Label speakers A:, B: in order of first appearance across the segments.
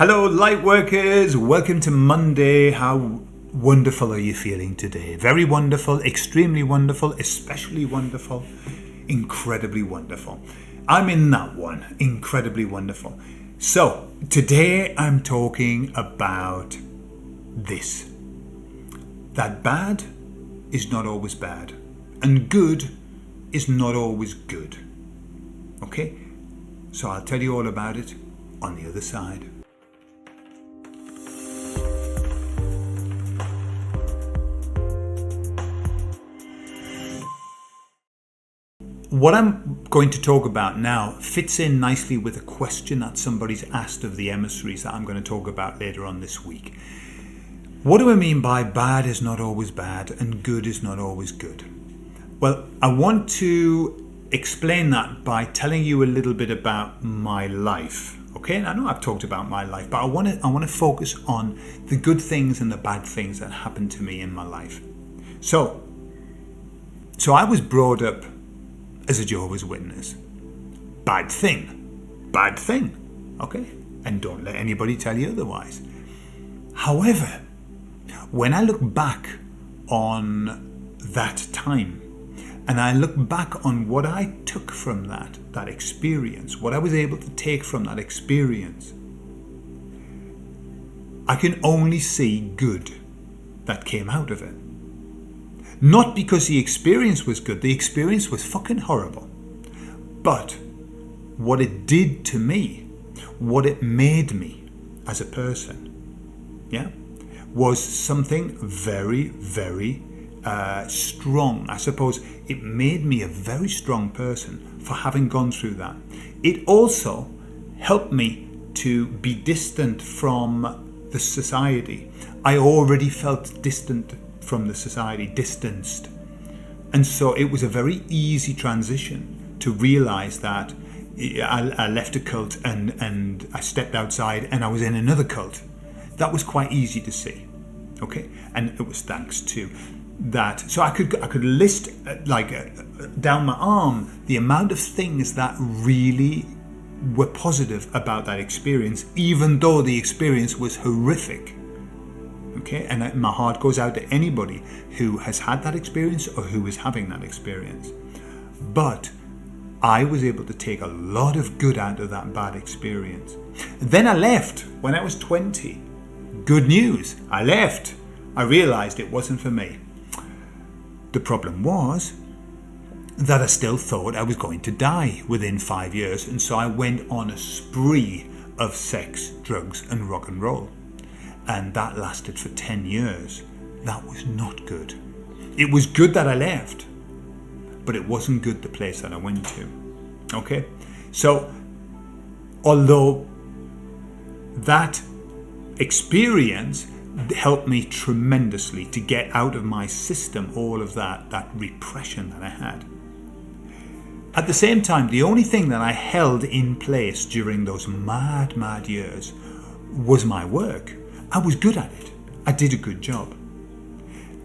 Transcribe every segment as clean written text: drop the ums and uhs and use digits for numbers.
A: Hello, light workers. Welcome to Monday. How wonderful are you feeling today? Very wonderful, extremely wonderful, especially wonderful, incredibly wonderful. I'm in that one, incredibly wonderful. So, today I'm talking about this. That bad is not always bad, and good is not always good. Okay? So I'll tell you all about it on the other side. What I'm going to talk about now fits in nicely with a question that somebody's asked of the emissaries that I'm going to talk about later on this week. What do I mean by bad is not always bad and good is not always good? Well, I want to explain that by telling you a little bit about my life. Okay, and I know I've talked about my life, but I want to focus on the good things and the bad things that happened to me in my life. So I was brought up as a Jehovah's Witness. Bad thing, okay? And don't let anybody tell you otherwise. However, when I look back on that time, and I look back on what I took from that experience, what I was able to take from that experience, I can only see good that came out of it. Not because the experience was good, the experience was fucking horrible. But what it did to me, what it made me as a person, was something very, very strong. I suppose it made me a very strong person for having gone through that. It also helped me to be distant from the society. I already felt distant from the society, distanced. And so it was a very easy transition to realize that I left a cult and I stepped outside and I was in another cult. That was quite easy to see. Okay? And it was thanks to that. So I could list down my arm the amount of things that really were positive about that experience, even though the experience was horrific. Okay, and my heart goes out to anybody who has had that experience or who is having that experience. But I was able to take a lot of good out of that bad experience. Then I left when I was 20. Good news, I left. I realized it wasn't for me. The problem was that I still thought I was going to die within 5 years, and so I went on a spree of sex, drugs, and rock and roll. And that lasted for 10 years. That was not good. It was good that I left, but it wasn't good the place that I went to. Okay? So, although that experience helped me tremendously to get out of my system all of that repression that I had. At the same time, the only thing that I held in place during those mad years was my work. I was good at it. I did a good job.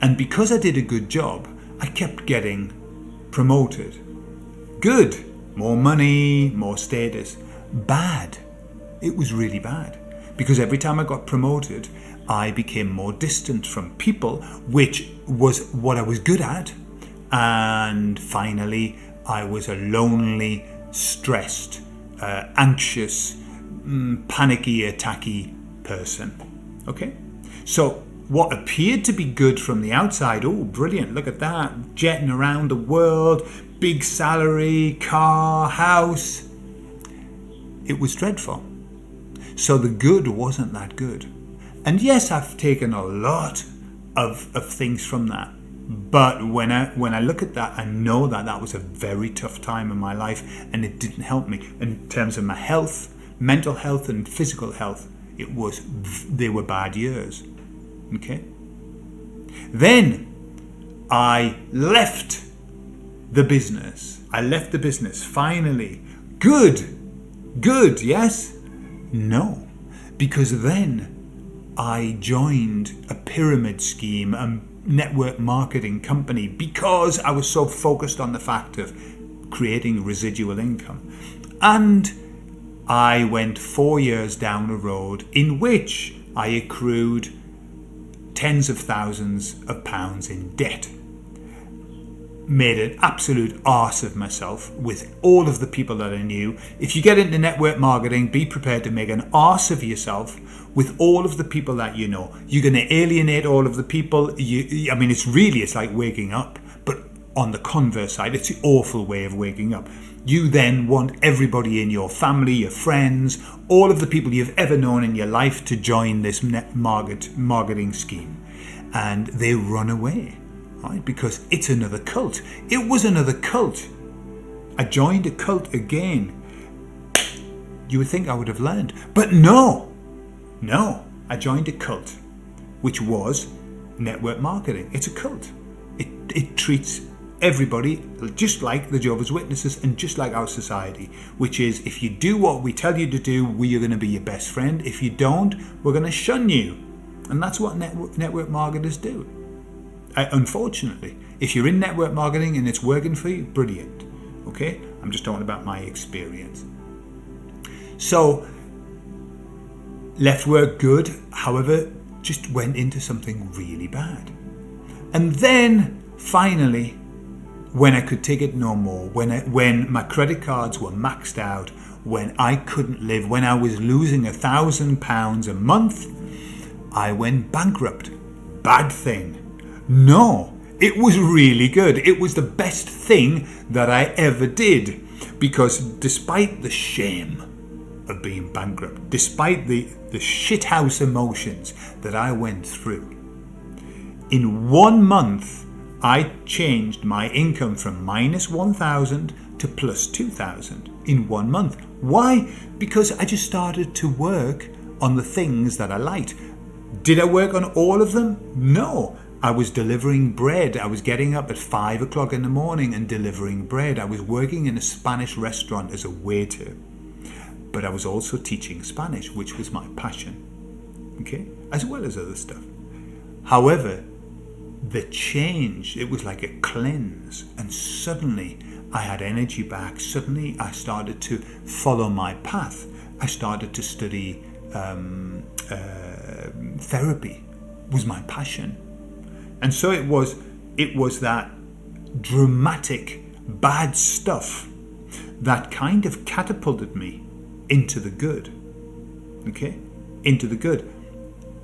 A: And because I did a good job, I kept getting promoted. Good. More money, more status. Bad. It was really bad. Because every time I got promoted, I became more distant from people, which was what I was good at. And finally, I was a lonely, stressed, anxious, panicky, attacky person. Okay, so what appeared to be good from the outside, oh, brilliant, look at that, jetting around the world, big salary, car, house, it was dreadful. So the good wasn't that good. And yes, I've taken a lot of things from that. But when I look at that, I know that was a very tough time in my life, and it didn't help me in terms of my health, mental health and physical health. They were bad years. Okay? Then I left the business. Finally. Good, yes? No. Because then I joined a pyramid scheme, a network marketing company, because I was so focused on the fact of creating residual income. And I went 4 years down a road in which I accrued tens of thousands of pounds in debt. Made an absolute arse of myself with all of the people that I knew. If you get into network marketing, be prepared to make an arse of yourself with all of the people that you know. You're going to alienate all of the people. It's like waking up. But on the converse side, it's the awful way of waking up. You then want everybody in your family, your friends, all of the people you've ever known in your life to join this marketing scheme. And they run away. Right? Because it's another cult. It was another cult. I joined a cult again. You would think I would have learned. But no. I joined a cult, which was network marketing. It's a cult. It treats everybody just like the Jehovah's Witnesses and just like our society, which is if you do what we tell you to do, we are going to be your best friend. If you don't, we're going to shun you. And that's what network marketers do. Unfortunately, if you're in network marketing and it's working for you, brilliant. Okay? I'm just talking about my experience. So, left work good, however, just went into something really bad. And then, finally, when I could take it no more, when my credit cards were maxed out, when I couldn't live, when I was losing £1,000 a month, I went bankrupt. Bad thing. No, it was really good. It was the best thing that I ever did, because despite the shame of being bankrupt, despite the shithouse emotions that I went through, in 1 month I changed my income from minus 1,000 to plus 2,000 in 1 month. Why? Because I just started to work on the things that I liked. Did I work on all of them? No. I was delivering bread. I was getting up at 5 o'clock in the morning and delivering bread. I was working in a Spanish restaurant as a waiter. But I was also teaching Spanish, which was my passion. Okay? As well as other stuff. However, the change, it was like a cleanse. And suddenly I had energy back. Suddenly I started to follow my path. I started to study therapy. Was my passion. And so it was that dramatic bad stuff that kind of catapulted me into the good. Okay? Into the good.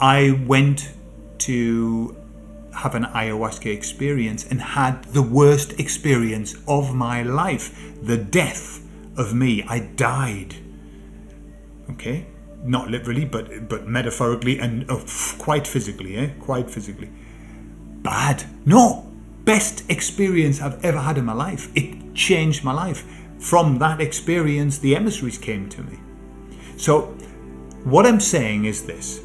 A: I went to have an ayahuasca experience and had the worst experience of my life. The death of me. I died. Okay? Not literally, but metaphorically and quite physically. Quite physically. Bad. No. Best experience I've ever had in my life. It changed my life. From that experience, the emissaries came to me. So, what I'm saying is this.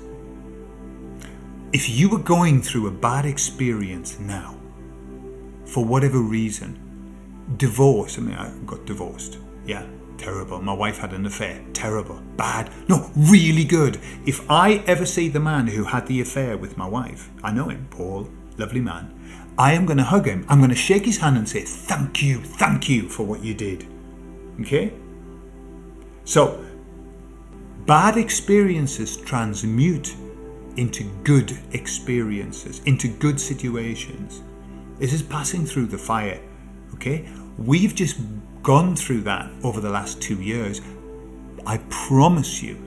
A: If you were going through a bad experience now, for whatever reason, divorce, I got divorced. Yeah, terrible. My wife had an affair. Terrible. Bad. No, really good. If I ever see the man who had the affair with my wife, I know him, Paul, lovely man, I am going to hug him. I'm going to shake his hand and say, thank you for what you did. Okay? So, bad experiences transmute into good experiences, into good situations. This is passing through the fire. Okay? We've just gone through that over the last 2 years. I promise you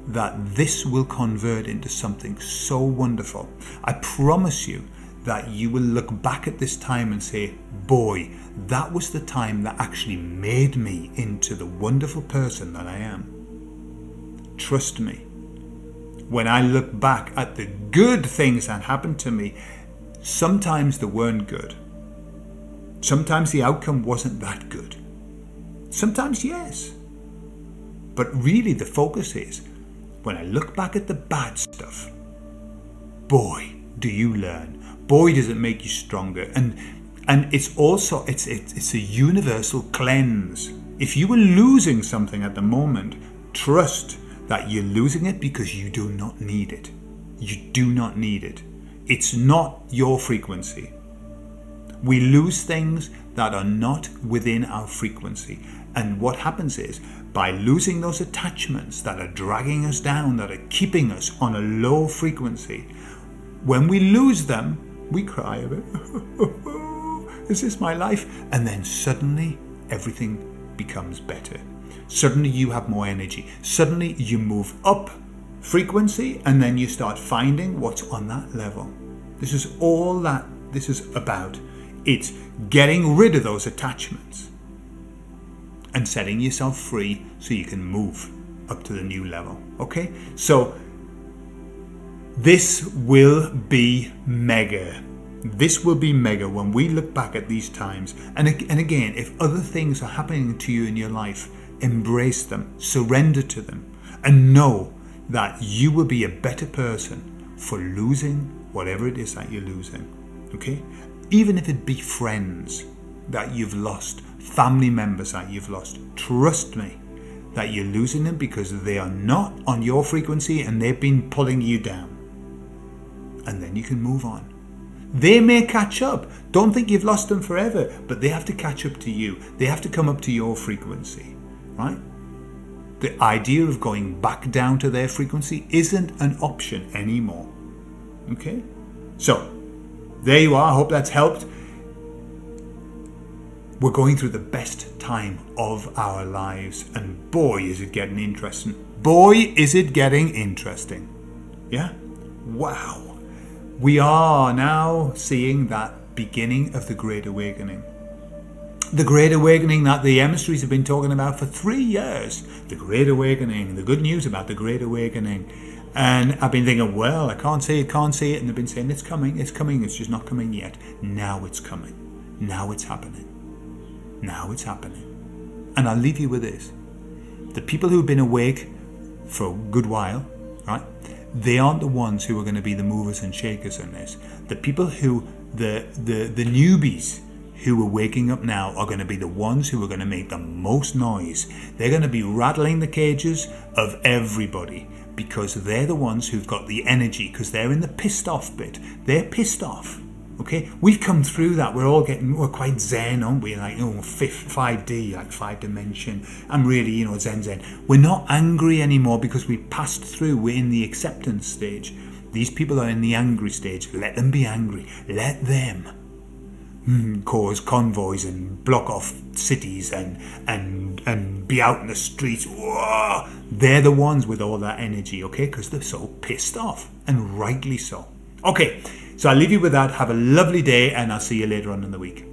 A: that this will convert into something so wonderful. I promise you that you will look back at this time and say, boy, that was the time that actually made me into the wonderful person that I am. Trust me. When I look back at the good things that happened to me, sometimes they weren't good. Sometimes the outcome wasn't that good. Sometimes yes. But really the focus is, when I look back at the bad stuff, boy, do you learn. Boy, does it make you stronger. And it's also, it's a universal cleanse. If you are losing something at the moment, trust that you're losing it because you do not need it. You do not need it. It's not your frequency. We lose things that are not within our frequency. And what happens is, by losing those attachments that are dragging us down, that are keeping us on a low frequency, when we lose them, we cry a bit. Is this my life? And then suddenly everything becomes better. Suddenly you have more energy. Suddenly you move up frequency, and then you start finding what's on that level. This is all that this is about. It's getting rid of those attachments and setting yourself free so you can move up to the new level. Okay? So this will be mega. This will be mega when we look back at these times. And again, if other things are happening to you in your life, embrace them, surrender to them, and know that you will be a better person for losing whatever it is that you're losing. Okay? Even if it be friends that you've lost, family members that you've lost, trust me that you're losing them because they are not on your frequency and they've been pulling you down. And then you can move on. They may catch up. Don't think you've lost them forever, but they have to catch up to you. They have to come up to your frequency, right? The idea of going back down to their frequency isn't an option anymore. Okay? So, there you are. I hope that's helped. We're going through the best time of our lives, and boy, is it getting interesting. Boy, is it getting interesting. Yeah? Wow. We are now seeing that beginning of the Great Awakening. The Great Awakening that the emissaries have been talking about for 3 years. The Great Awakening, the good news about the Great Awakening. And I've been thinking, well, I can't see it. And they've been saying, it's coming, it's just not coming yet. Now it's coming. Now it's happening. Now it's happening. And I'll leave you with this. The people who've been awake for a good while, right? They aren't the ones who are going to be the movers and shakers in this. The people who, the newbies who are waking up now are going to be the ones who are going to make the most noise. They're going to be rattling the cages of everybody because they're the ones who've got the energy, because they're in the pissed off bit. They're pissed off. Okay, we've come through that. We're quite zen, aren't we? Like, 5D, like 5 dimension. I'm really, zen. We're not angry anymore because we passed through. We're in the acceptance stage. These people are in the angry stage. Let them be angry. Let them cause convoys and block off cities and be out in the streets. Whoa! They're the ones with all that energy, okay? Because they're so pissed off, and rightly so. Okay. So I'll leave you with that. Have a lovely day, and I'll see you later on in the week.